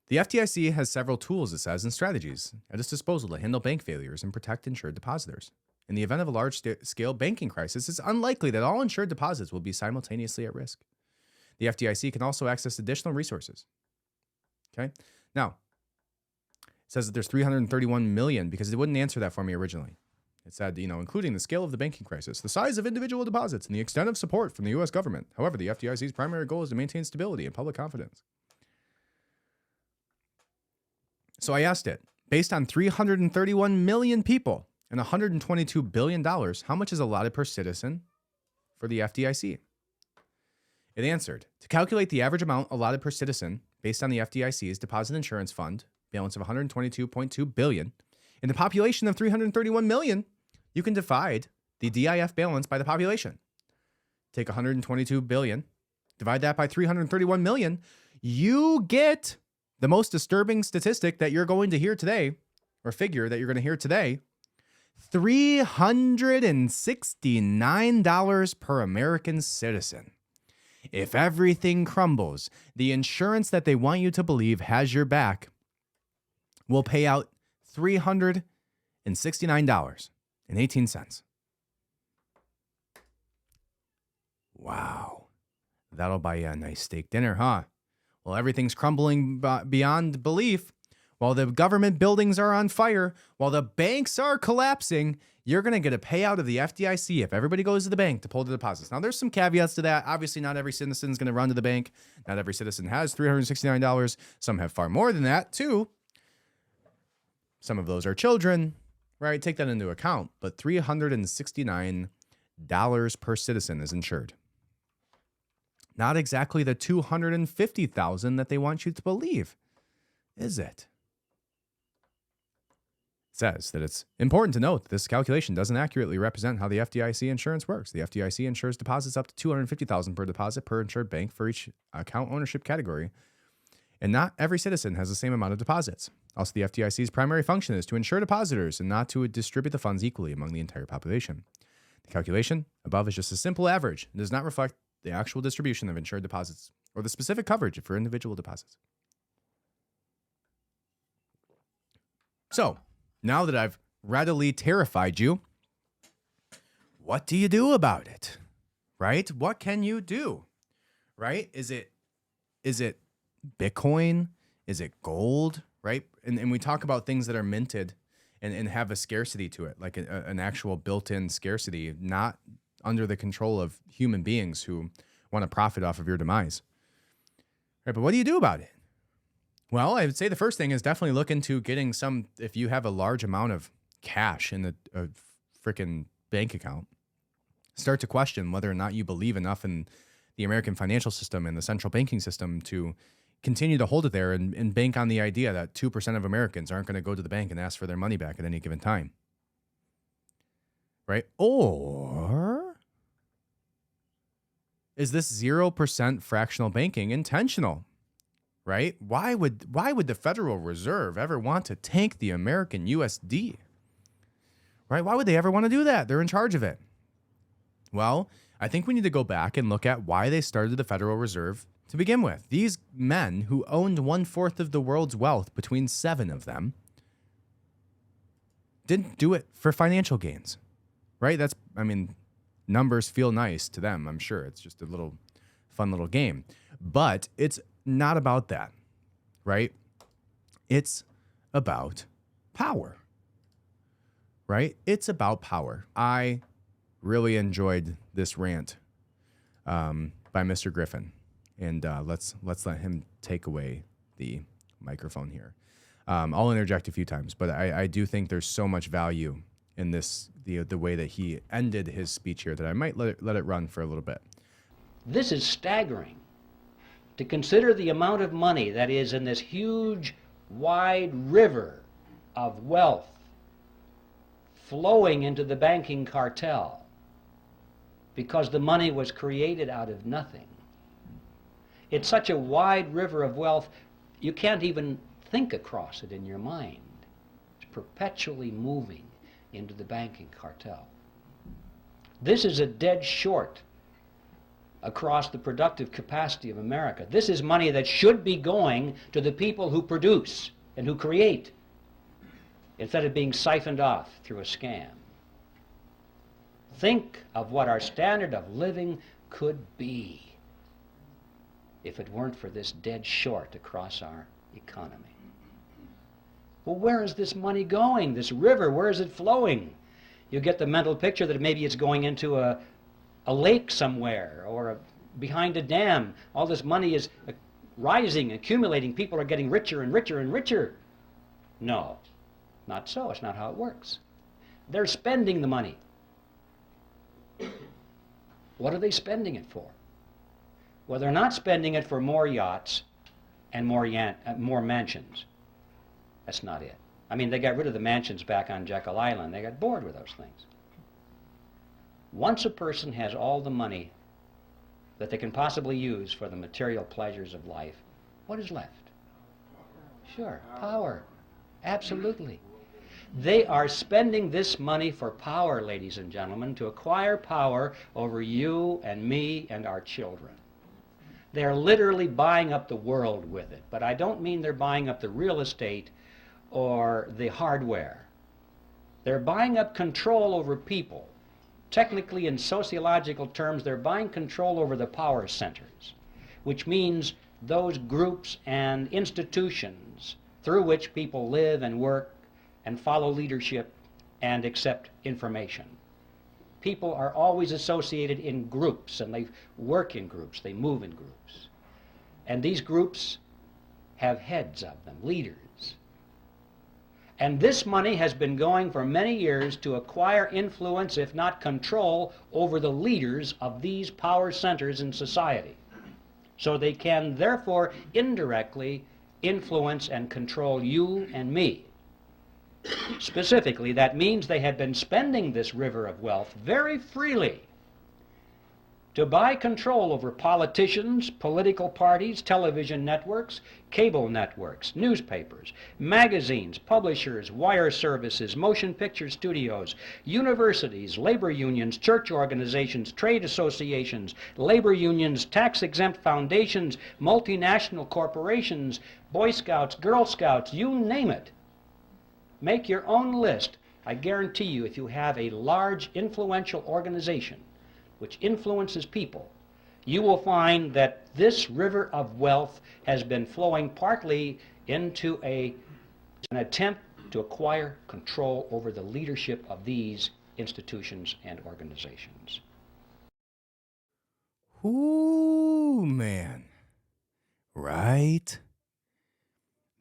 The FDIC has several tools, it says, and strategies at its disposal to handle bank failures and protect insured depositors. In the event of a large-scale banking crisis, it's unlikely that all insured deposits will be simultaneously at risk. The FDIC can also access additional resources. Okay? Now, it says that there's 331 million because it wouldn't answer that for me originally. It said, including the scale of the banking crisis, the size of individual deposits, and the extent of support from the U.S. government. However, the FDIC's primary goal is to maintain stability and public confidence. So I asked it, based on 331 million people and $122 billion, how much is allotted per citizen for the FDIC? It answered, to calculate the average amount allotted per citizen based on the FDIC's deposit insurance fund balance of $122.2 billion, in the population of 331 million, you can divide the DIF balance by the population. Take 122 billion, divide that by 331 million, you get the most disturbing statistic that you're going to hear today, or figure that you're going to hear today, $369 per American citizen. If everything crumbles, the insurance that they want you to believe has your back will pay out $369.18. Wow. That'll buy you a nice steak dinner, huh? Well, everything's crumbling beyond belief. While the government buildings are on fire, while the banks are collapsing, you're going to get a payout of the FDIC if everybody goes to the bank to pull the deposits. Now, there's some caveats to that. Obviously, not every citizen is going to run to the bank. Not every citizen has $369. Some have far more than that, too. Some of those are children, right? Take that into account. But $369 per citizen is insured. Not exactly the $250,000 that they want you to believe, is it? It says that it's important to note that this calculation doesn't accurately represent how the FDIC insurance works. The FDIC insures deposits up to $250,000 per deposit per insured bank for each account ownership category, and not every citizen has the same amount of deposits. Also, the FDIC's primary function is to insure depositors and not to distribute the funds equally among the entire population. The calculation above is just a simple average and does not reflect the actual distribution of insured deposits or the specific coverage for individual deposits. So, now that I've readily terrified you, what do you do about it? Right? What can you do? Right? Is it Bitcoin? Is it gold? Right? And we talk about things that are minted and have a scarcity to it, like an actual built-in scarcity, not under the control of human beings who want to profit off of your demise. Right? But what do you do about it? Well, I would say the first thing is definitely look into getting some, if you have a large amount of cash in a freaking bank account, start to question whether or not you believe enough in the American financial system and the central banking system to continue to hold it there and bank on the idea that 2% of Americans aren't going to go to the bank and ask for their money back at any given time. Right? Or is this 0% fractional banking intentional? Right? Why would the Federal Reserve ever want to tank the American USD? Right? Why would they ever want to do that? They're in charge of it. Well, I think we need to go back and look at why they started the Federal Reserve to begin with. These men who owned 1/4 of the world's wealth, between 7 of them, didn't do it for financial gains. Right? Numbers feel nice to them, I'm sure. It's just a fun little game. But it's not about that, right? It's about power, right? It's about power. I really enjoyed this rant by Mr. Griffin, and let's let him take away the microphone here. I'll interject a few times, but I do think there's so much value in this, the way that he ended his speech here, that I might let it run for a little bit. This is staggering. To consider the amount of money that is in this huge, wide river of wealth flowing into the banking cartel because the money was created out of nothing. It's such a wide river of wealth, you can't even think across it in your mind. It's perpetually moving into the banking cartel. This is a dead short across the productive capacity of America. This is money that should be going to the people who produce and who create, instead of being siphoned off through a scam. Think of what our standard of living could be if it weren't for this dead short across our economy. Well, where is this money going? This river, where is it flowing? You get the mental picture that maybe it's going into a lake somewhere or behind a dam. All this money is rising, accumulating. People are getting richer and richer and richer. No, not so. It's not how it works. They're spending the money. What are they spending it for? Well, they're not spending it for more yachts and more mansions. That's not it. I mean, they got rid of the mansions back on Jekyll Island. They got bored with those things. Once a person has all the money that they can possibly use for the material pleasures of life, what is left? Sure, power. Absolutely. They are spending this money for power, ladies and gentlemen, to acquire power over you and me and our children. They're literally buying up the world with it. But I don't mean they're buying up the real estate or the hardware. They're buying up control over people. Technically, in sociological terms, they're buying control over the power centers, which means those groups and institutions through which people live and work and follow leadership and accept information. People are always associated in groups, and they work in groups, they move in groups. And these groups have heads of them, leaders. And this money has been going for many years to acquire influence, if not control, over the leaders of these power centers in society. So they can therefore indirectly influence and control you and me. Specifically, that means they have been spending this river of wealth very freely to buy control over politicians, political parties, television networks, cable networks, newspapers, magazines, publishers, wire services, motion picture studios, universities, labor unions, church organizations, trade associations, labor unions, tax-exempt foundations, multinational corporations, Boy Scouts, Girl Scouts, you name it. Make your own list. I guarantee you, if you have a large, influential organization which influences people, you will find that this river of wealth has been flowing partly into an attempt to acquire control over the leadership of these institutions and organizations. Ooh, man. Right?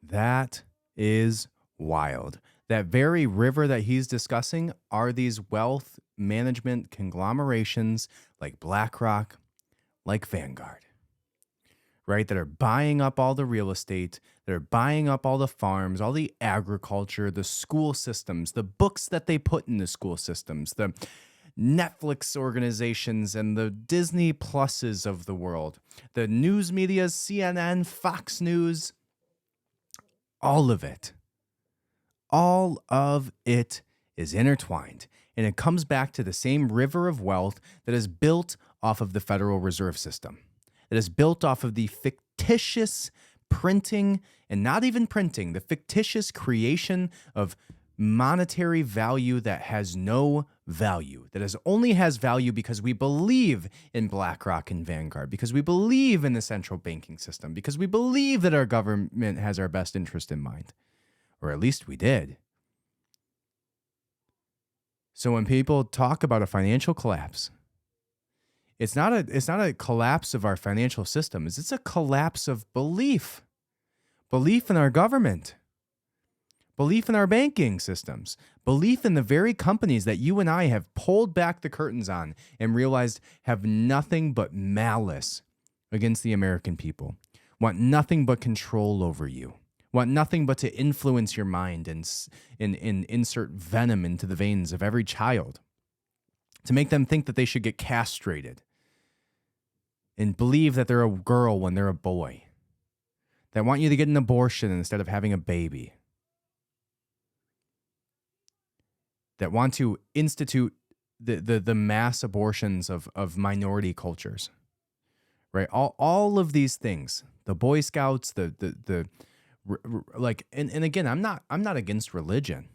That is wild. That very river that he's discussing are these wealth management conglomerations like BlackRock, like Vanguard, right? That are buying up all the real estate, that are buying up all the farms, all the agriculture, the school systems, the books that they put in the school systems, the Netflix organizations and the Disney Pluses of the world, the news medias, CNN, Fox News, all of it. All of it is intertwined, and it comes back to the same river of wealth that is built off of the Federal Reserve System, that is built off of the fictitious printing, and not even printing, the fictitious creation of monetary value that has no value, that only has value because we believe in BlackRock and Vanguard, because we believe in the central banking system, because we believe that our government has our best interest in mind, or at least we did. So when people talk about a financial collapse, it's not a collapse of our financial system. It's a collapse of belief in our government, belief in our banking systems, belief in the very companies that you and I have pulled back the curtains on and realized have nothing but malice against the American people, want nothing but control over you, want nothing but to influence your mind and insert venom into the veins of every child, to make them think that they should get castrated and believe that they're a girl when they're a boy, that want you to get an abortion instead of having a baby, that want to institute the mass abortions of minority cultures, right? All of these things, the Boy Scouts, like, and again, I'm not against religion.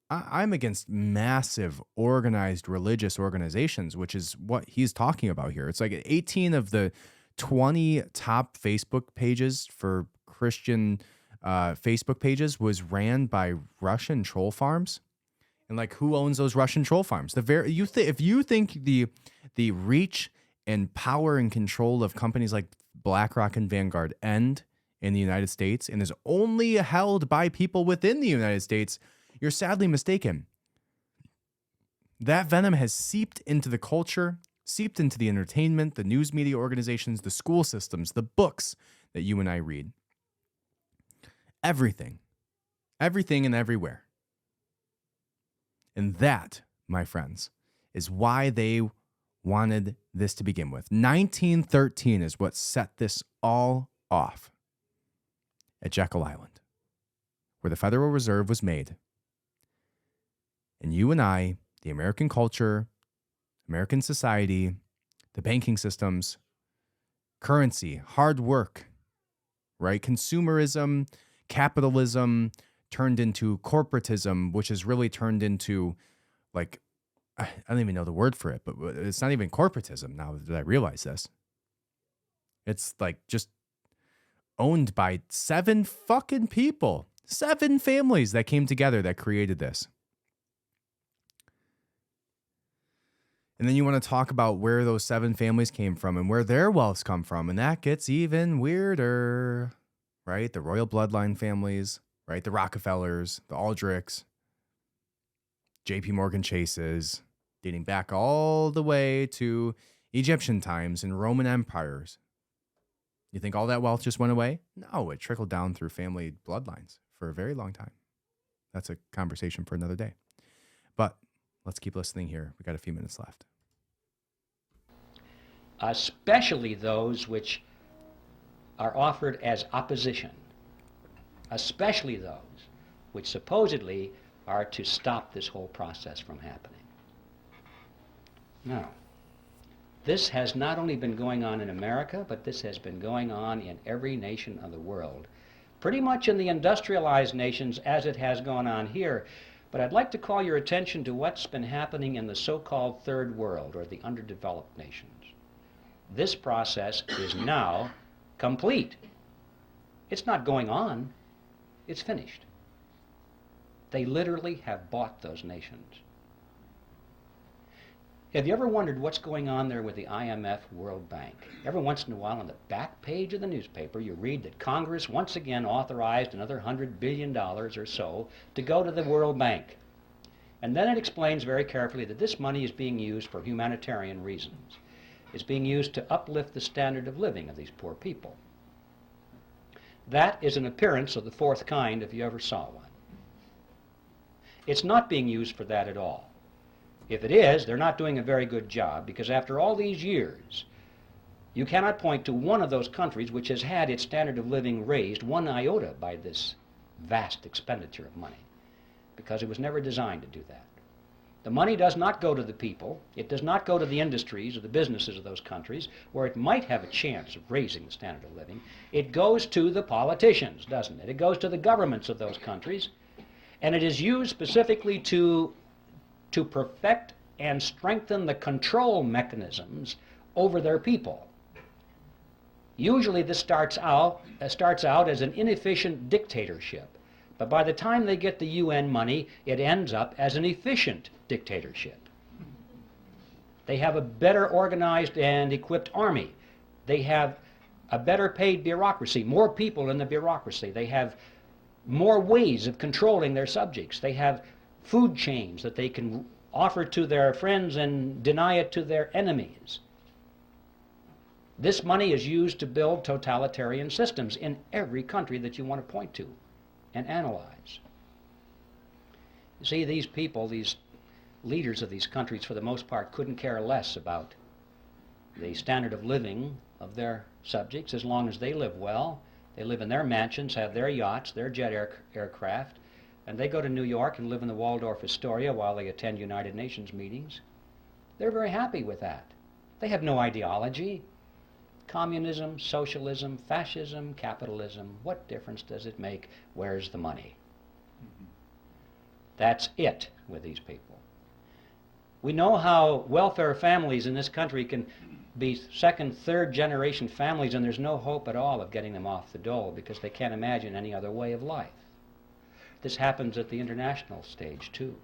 I'm against massive organized religious organizations, which is what he's talking about here. It's like 18 of the 20 top Facebook pages for Christian Facebook pages was ran by Russian troll farms. And like, who owns those Russian troll farms? If you think the reach and power and control of companies like BlackRock and Vanguard end in the United States and is only held by people within the United States, you're sadly mistaken. That venom has seeped into the culture, seeped into the entertainment, the news media organizations, the school systems, the books that you and I read. Everything and everywhere. And that, my friends, is why they wanted this to begin with. 1913 is what set this all off at Jekyll Island, where the Federal Reserve was made. And you and I, the American culture, American society, the banking systems, currency, hard work, right? Consumerism, capitalism turned into corporatism, which has really turned into, like, I don't even know the word for it, but it's not even corporatism now that I realize this. It's like just owned by 7 fucking people, 7 families that came together that created this. And then you want to talk about where those 7 families came from and where their wealths come from. And that gets even weirder, right? The royal bloodline families, right? The Rockefellers, the Aldrichs, JP Morgan Chases, dating back all the way to Egyptian times and Roman empires. You think all that wealth just went away? No, it trickled down through family bloodlines for a very long time. That's a conversation for another day. But let's keep listening here. We got a few minutes left. Especially those which are offered as opposition, especially those which supposedly are to stop this whole process from happening. Now, this has not only been going on in America, but this has been going on in every nation of the world, pretty much in the industrialized nations as it has gone on here. But I'd like to call your attention to what's been happening in the so-called third world, or the underdeveloped nations. This process is now complete. It's not going on, it's finished. They literally have bought those nations. Have you ever wondered what's going on there with the IMF, World Bank? Every once in a while on the back page of the newspaper you read that Congress once again authorized another $100 billion or so to go to the World Bank. And then it explains very carefully that this money is being used for humanitarian reasons. It's being used to uplift the standard of living of these poor people. That is an appearance of the fourth kind if you ever saw one. It's not being used for that at all. If it is, they're not doing a very good job, because after all these years, you cannot point to one of those countries which has had its standard of living raised one iota by this vast expenditure of money, because it was never designed to do that. The money does not go to the people. It does not go to the industries or the businesses of those countries where it might have a chance of raising the standard of living. It goes to the politicians, doesn't it? It goes to the governments of those countries, and it is used specifically to to perfect and strengthen the control mechanisms over their people. Usually this starts out as an inefficient dictatorship, but by the time they get the UN money, it ends up as an efficient dictatorship. They have a better organized and equipped army. They have a better paid bureaucracy, more people in the bureaucracy. They have more ways of controlling their subjects. They have food chains that they can offer to their friends and deny it to their enemies. This money is used to build totalitarian systems in every country that you want to point to and analyze. You see, these people, these leaders of these countries, for the most part, couldn't care less about the standard of living of their subjects as long as they live well. They live in their mansions, have their yachts, their jet aircraft, and they go to New York and live in the Waldorf Astoria while they attend United Nations meetings. They're very happy with that. They have no ideology. Communism, socialism, fascism, capitalism, what difference does it make? Where's the money? That's it with these people. We know how welfare families in this country can be second, third generation families, and there's no hope at all of getting them off the dole because they can't imagine any other way of life. This happens at the international stage too.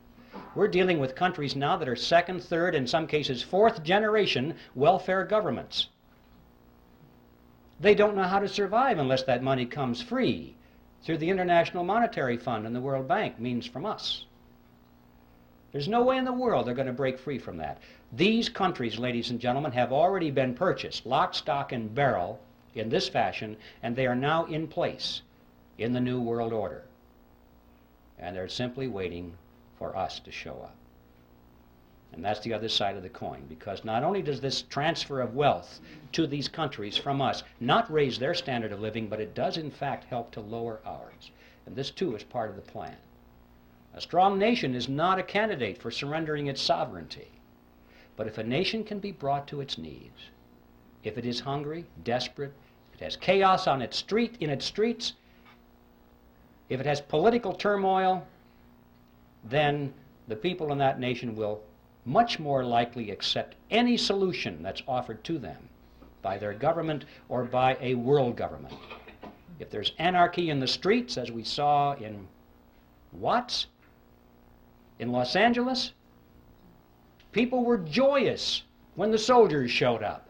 We're dealing with countries now that are second, third, in some cases fourth generation welfare governments. They don't know how to survive unless that money comes free through the International Monetary Fund and the World Bank, means from us. There's no way in the world they're going to break free from that. These countries, ladies and gentlemen, have already been purchased, lock, stock, and barrel, in this fashion, and they are now in place in the New World Order. And they're simply waiting for us to show up. And that's the other side of the coin, because not only does this transfer of wealth to these countries from us not raise their standard of living, but it does in fact help to lower ours. And this too is part of the plan. A strong nation is not a candidate for surrendering its sovereignty. But if a nation can be brought to its knees, if it is hungry, desperate, if it has chaos on its in its streets, if it has political turmoil, then the people in that nation will much more likely accept any solution that's offered to them by their government or by a world government. If there's anarchy in the streets, as we saw in Watts, in Los Angeles, people were joyous when the soldiers showed up.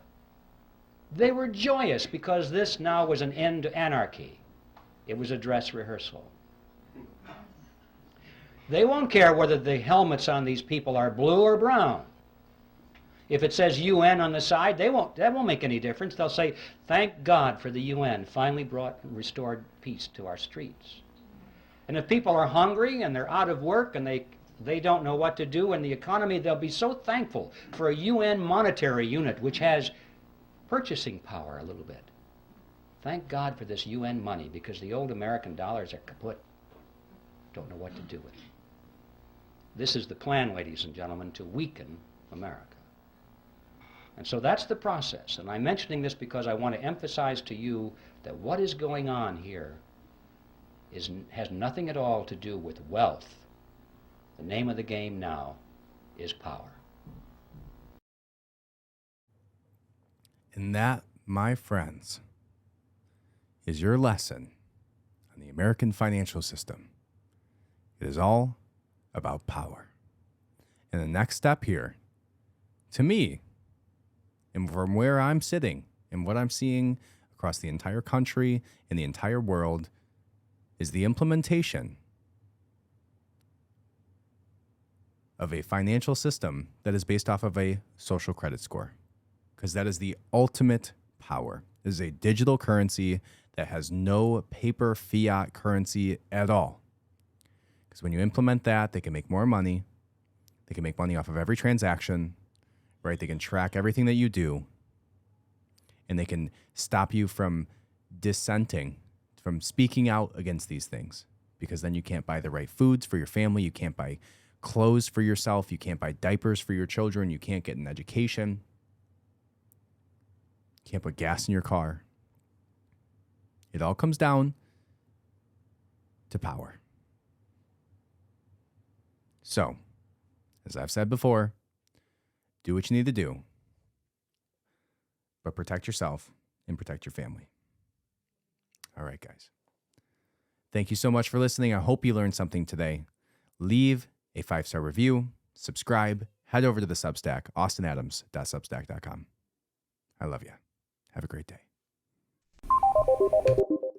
They were joyous because this now was an end to anarchy. It was a dress rehearsal. They won't care whether the helmets on these people are blue or brown. If it says UN on the side, that won't make any difference. They'll say, thank God for the UN, finally brought and restored peace to our streets. And if people are hungry and they're out of work and they don't know what to do in the economy, they'll be so thankful for a UN monetary unit which has purchasing power a little bit. Thank God for this UN money, because the old American dollars are kaput. Don't know what to do with them. This is the plan, ladies and gentlemen, to weaken America. And so that's the process. And I'm mentioning this because I want to emphasize to you that what is going on here has nothing at all to do with wealth. The name of the game now is power. And that, my friends, is your lesson on the American financial system. It is all about power. And the next step here, to me, and from where I'm sitting and what I'm seeing across the entire country and the entire world, is the implementation of a financial system that is based off of a social credit score. Because that is the ultimate power. It is a digital currency that has no paper fiat currency at all. Because when you implement that, they can make more money. They can make money off of every transaction, right? They can track everything that you do. And they can stop you from dissenting, from speaking out against these things. Because then you can't buy the right foods for your family. You can't buy clothes for yourself. You can't buy diapers for your children. You can't get an education. You can't put gas in your car. It all comes down to power. So, as I've said before, do what you need to do, but protect yourself and protect your family. All right, guys. Thank you so much for listening. I hope you learned something today. Leave a 5-star review, subscribe, head over to the Substack, austinadams.substack.com. I love you. Have a great day.